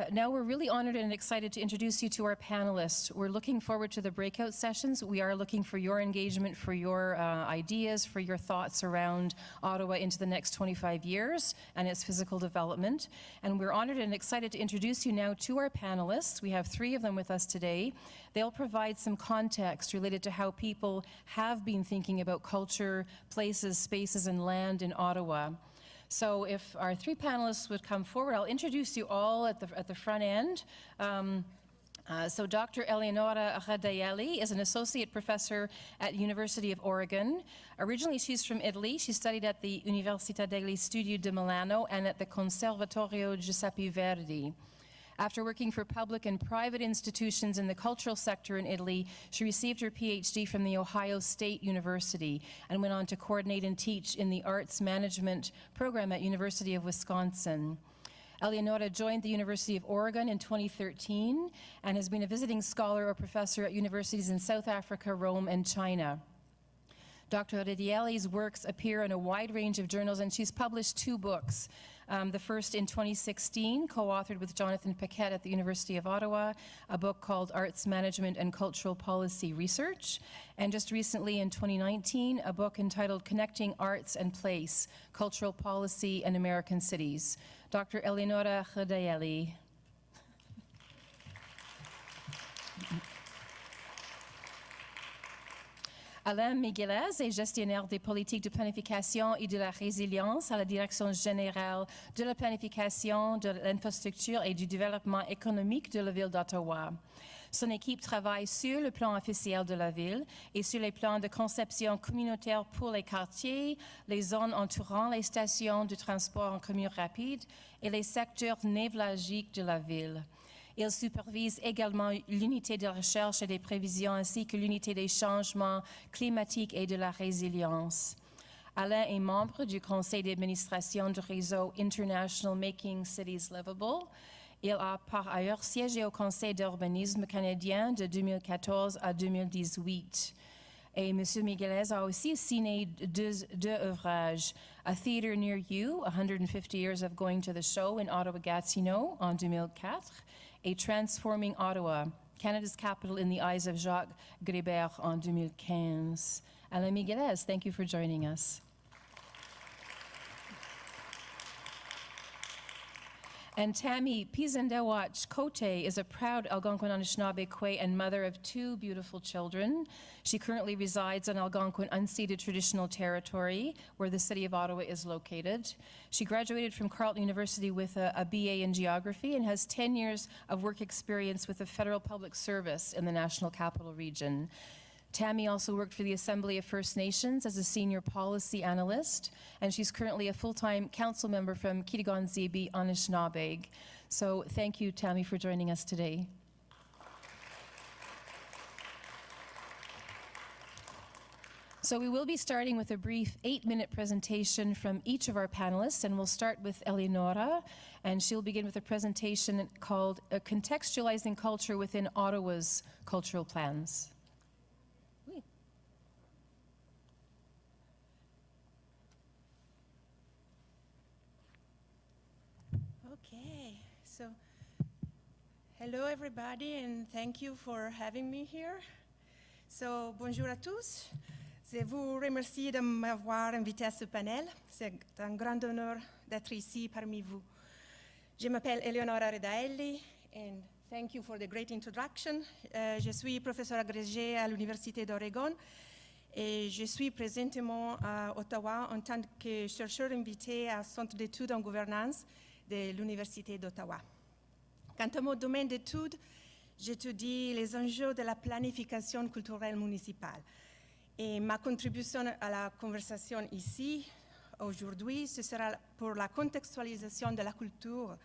Now we're really honored and excited to introduce you to our panelists. We're looking forward to the breakout sessions. We are looking for your engagement, for your ideas, for your thoughts around Ottawa into the next 25 years and its physical development. And we're honored and excited to introduce you now to our panelists. We have 3 of them with us today. They'll provide some context related to how people have been thinking about culture, places, spaces, and land in Ottawa. So if our 3 panelists would come forward, I'll introduce you all at the front end. So Dr. Eleonora Redaelli is an associate professor at University of Oregon. Originally, she's from Italy. She studied at the Università degli Studi di Milano and at the Conservatorio Giuseppe Verdi. After working for public and private institutions in the cultural sector in Italy, she received her PhD from the Ohio State University and went on to coordinate and teach in the arts management program at University of Wisconsin. Eleonora joined the University of Oregon in 2013 and has been a visiting scholar or professor at universities in South Africa, Rome, and China. Dr. Redaelli's works appear in a wide range of journals, and she's published 2 books. The first in 2016, co-authored with Jonathan Paquette at the University of Ottawa, a book called Arts Management and Cultural Policy Research. And just recently in 2019, a book entitled Connecting Arts and Place, Cultural Policy in American Cities. Dr. Eleonora Redaelli. Alain Miguelez est gestionnaire des politiques de planification et de la résilience à la Direction générale de la planification, de l'infrastructure et du développement économique de la ville d'Ottawa. Son équipe travaille sur le plan officiel de la ville et sur les plans de conception communautaire pour les quartiers, les zones entourant les stations de transport en commun rapide et les secteurs névralgiques de la ville. Il supervise également l'unité de recherche et des prévisions ainsi que l'unité des changements climatiques et de la résilience. Alain est membre du conseil d'administration du réseau International Making Cities Livable. Il a par ailleurs siégé au conseil d'urbanisme canadien de 2014 à 2018. Et M. Miguelez a aussi signé 2 ouvrages, A Theatre Near You, 150 Years of Going to the Show in Ottawa-Gatineau en 2004, et Transforming Ottawa, Canada's Capital in the Eyes of Jacques Grébert en 2015. Alain Miguelez, thank you for joining us. And Tammy Pizendewach Cote is a proud Algonquin Anishinaabe Kwe and mother of 2 beautiful children. She currently resides on Algonquin unceded traditional territory where the city of Ottawa is located. She graduated from Carleton University with a BA in geography and has 10 years of work experience with the Federal Public Service in the National Capital Region. Tammy also worked for the Assembly of First Nations as a senior policy analyst, and she's currently a full-time council member from Kitigon-Zibi, Anishinaabe. So thank you, Tammy, for joining us today. So we will be starting with a brief 8-minute presentation from each of our panelists, and we'll start with Eleonora, and she'll begin with a presentation called Contextualizing Culture Within Ottawa's Cultural Plans. So, hello everybody, and thank you for having me here. So, bonjour à tous. Je vous remercie de m'avoir invité à ce panel. C'est un grand honneur d'être ici parmi vous. Je m'appelle Eleonora Redaelli, and thank you for the great introduction. Je suis professeur agrégé à l'Université d'Oregon et je suis présentement à Ottawa en tant que chercheur invité au Centre d'études en gouvernance de l'Université d'Ottawa. Quant à mon domaine d'études, j'étudie les enjeux de la planification culturelle municipale. Et ma contribution à la conversation ici, aujourd'hui, ce sera pour la contextualisation de la culture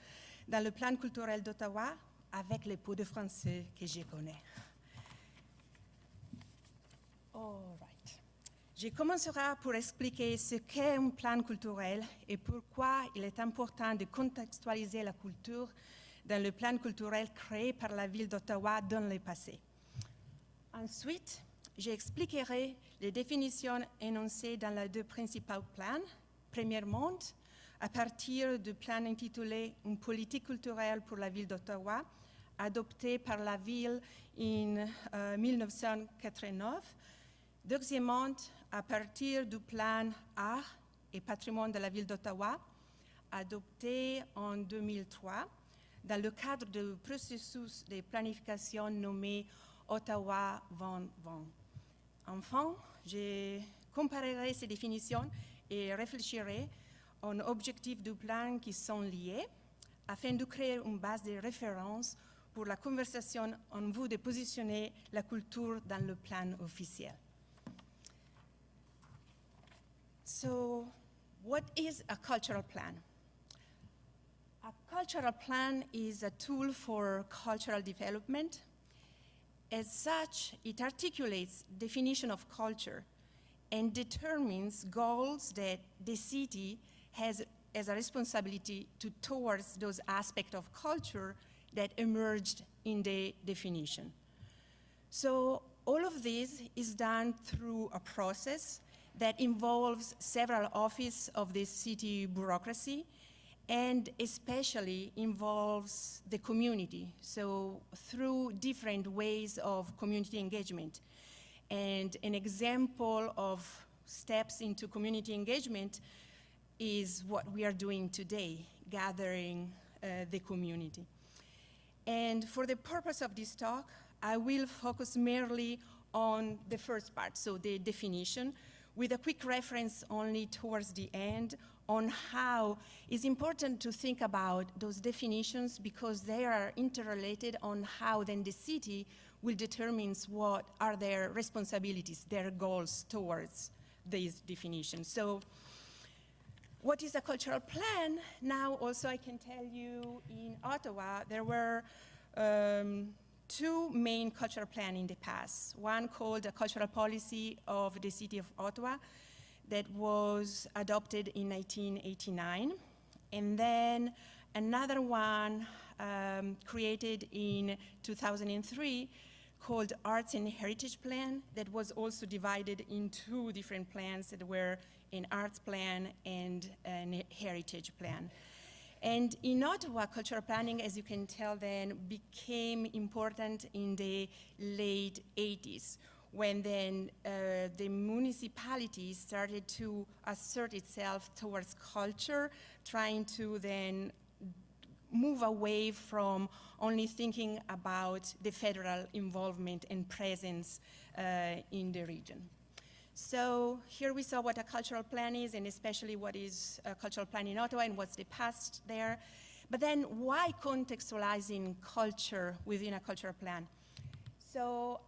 dans le plan culturel d'Ottawa avec les peu de français que je connais. All right. Je commencerai pour expliquer ce qu'est un plan culturel et pourquoi il est important de contextualiser la culture dans le plan culturel créé par la ville d'Ottawa dans le passé. Ensuite, j'expliquerai les définitions énoncées dans les 2 principaux plans. Premièrement, à partir du plan intitulé Une politique culturelle pour la ville d'Ottawa, adopté par la ville en 1989. Deuxièmement, à partir du plan Art et Patrimoine de la ville d'Ottawa, adopté en 2003, dans le cadre du processus de planification nommé Ottawa 2020. Enfin, je comparerai ces définitions et réfléchirai aux objectifs du plan qui sont liés afin de créer une base de référence pour la conversation en vue de positionner la culture dans le plan officiel. So, what is a cultural plan? A cultural plan is a tool for cultural development. As such, it articulates definition of culture and determines goals that the city has as a responsibility towards those aspects of culture that emerged in the definition. So all of this is done through a process that involves several offices of the city bureaucracy and especially involves the community, so through different ways of community engagement. And an example of steps into community engagement is what we are doing today, gathering the community. And for the purpose of this talk, I will focus merely on the first part, so the definition, with a quick reference only towards the end on how it's important to think about those definitions because they are interrelated on how then the city will determine what are their responsibilities, their goals towards these definitions. So what is a cultural plan? Now also I can tell you in Ottawa there were two main cultural plans in the past. One called the Cultural Policy of the City of Ottawa that was adopted in 1989. And then another one created in 2003 called Arts and Heritage Plan that was also divided in two different plans that were an arts plan and a heritage plan. And in Ottawa, cultural planning, as you can tell then, became important in the late 80s, when then the municipality started to assert itself towards culture, trying to then move away from only thinking about the federal involvement and presence in the region. So here we saw what a cultural plan is, and especially what is a cultural plan in Ottawa and what's the past there. But then why contextualizing culture within a cultural plan? So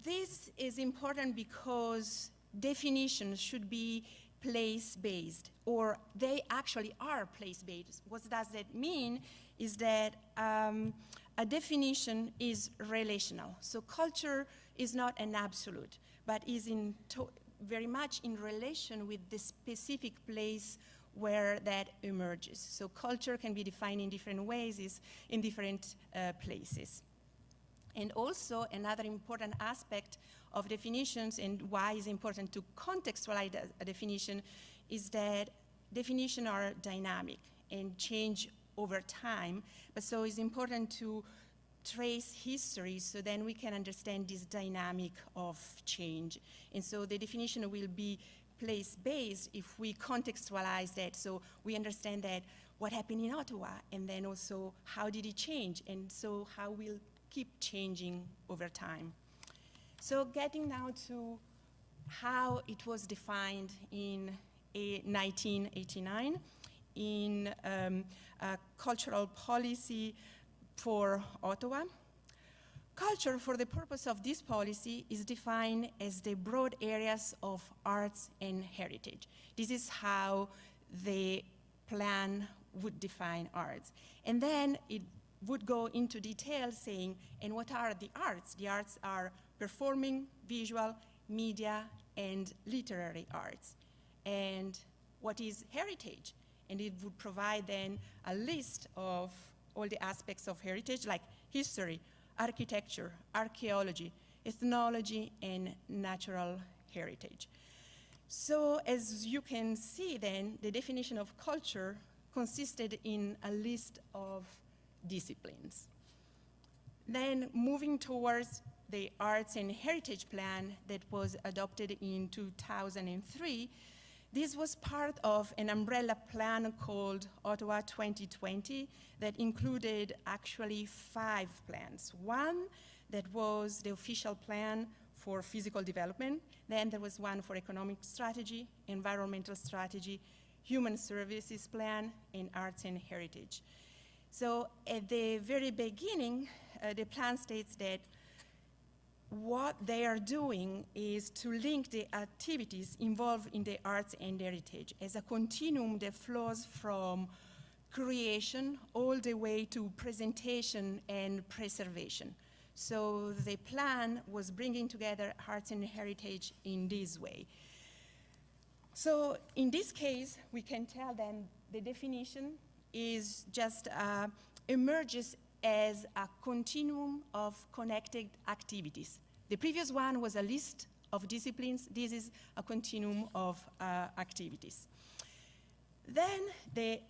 this is important because definitions should be place-based, or they actually are place-based. What does that mean is that a definition is relational. So culture is not an absolute, but is very much in relation with the specific place where that emerges. So culture can be defined in different ways, in different places. And also another important aspect of definitions and why it's important to contextualize a definition is that definitions are dynamic and change over time. But so it's important to trace history so then we can understand this dynamic of change. And so the definition will be place-based if we contextualize that, so we understand that what happened in Ottawa, and then also how did it change, and so how will keep changing over time. So getting now to how it was defined in 1989 in a cultural policy for Ottawa. Culture, for the purpose of this policy, is defined as the broad areas of arts and heritage. This is how the plan would define arts. And then it would go into detail saying, and what are the arts? The arts are performing, visual, media, and literary arts. And what is heritage? And it would provide then a list of all the aspects of heritage, like history, architecture, archaeology, ethnology, and natural heritage. So as you can see then, the definition of culture consisted in a list of disciplines. Then moving towards the Arts and Heritage Plan that was adopted in 2003, this was part of an umbrella plan called Ottawa 2020 that included actually 5 plans. One that was the official plan for physical development. Then there was one for economic strategy, environmental strategy, human services plan, and arts and heritage. So at the very beginning, the plan states that what they are doing is to link the activities involved in the arts and heritage as a continuum that flows from creation all the way to presentation and preservation. So the plan was bringing together arts and heritage in this way. So in this case, we can tell then the definition is just emerges as a continuum of connected activities. The previous one was a list of disciplines. This is a continuum of activities. Then the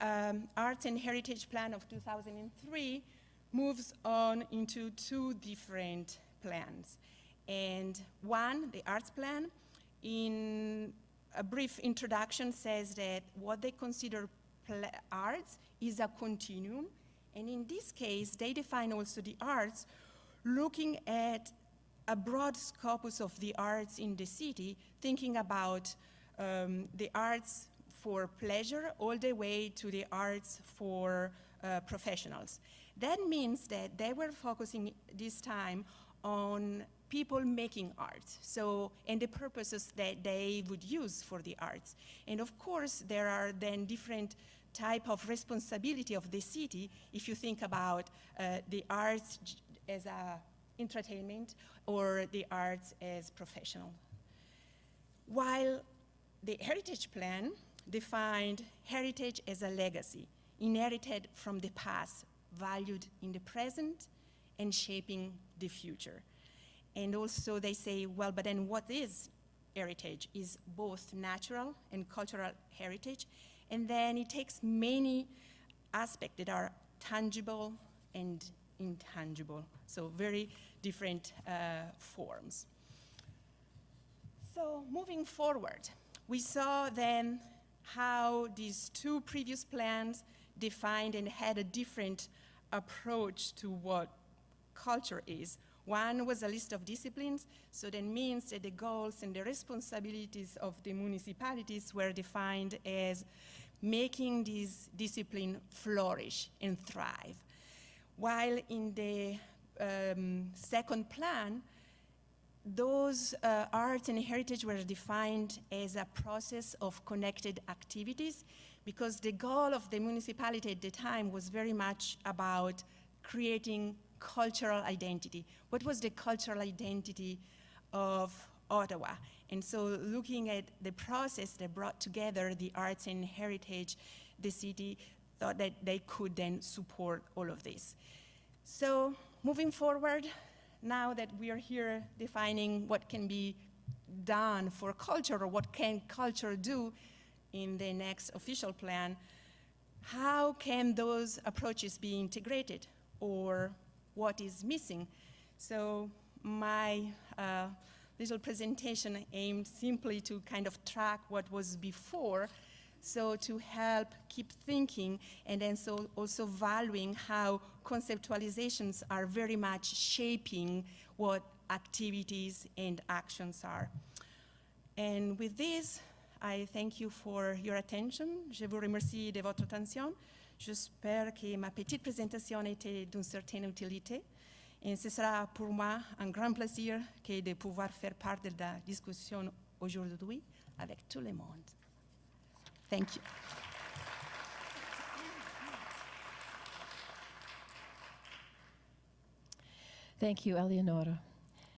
Arts and Heritage Plan of 2003 moves on into 2 different plans. And one, the Arts Plan, in a brief introduction says that what they consider arts is a continuum. And in this case, they define also the arts looking at a broad scopus of the arts in the city, thinking about the arts for pleasure all the way to the arts for professionals. That means that they were focusing this time on people making art, so, and the purposes that they would use for the arts. And of course, there are then different type of responsibility of the city if you think about the arts as entertainment or the arts as professional. While the Heritage Plan defined heritage as a legacy inherited from the past, valued in the present, and shaping the future. And also they say, well, but then what is heritage? Is both natural and cultural heritage. And then it takes many aspects that are tangible and intangible, so very different forms. So moving forward, we saw then how these 2 previous plans defined and had a different approach to what culture is. One was a list of disciplines, so that means that the goals and the responsibilities of the municipalities were defined as making this discipline flourish and thrive. While in the second plan, those arts and heritage were defined as a process of connected activities, because the goal of the municipality at the time was very much about creating cultural identity. What was the cultural identity of Ottawa? And so looking at the process that brought together the arts and heritage, the city thought that they could then support all of this. So moving forward, now that we are here defining what can be done for culture, or what can culture do in the next official plan, how can those approaches be integrated, or what is missing? So my little presentation aimed simply to kind of track what was before, so to help keep thinking, and then so also valuing how conceptualizations are very much shaping what activities and actions are. And with this, I thank you for your attention. Je vous remercie de votre attention. J'espère que ma petite présentation était d'une certaine utilité. Et ce sera pour moi un grand plaisir que de pouvoir faire part de la discussion aujourd'hui avec tout le monde. Thank you. Thank you, Eleonora.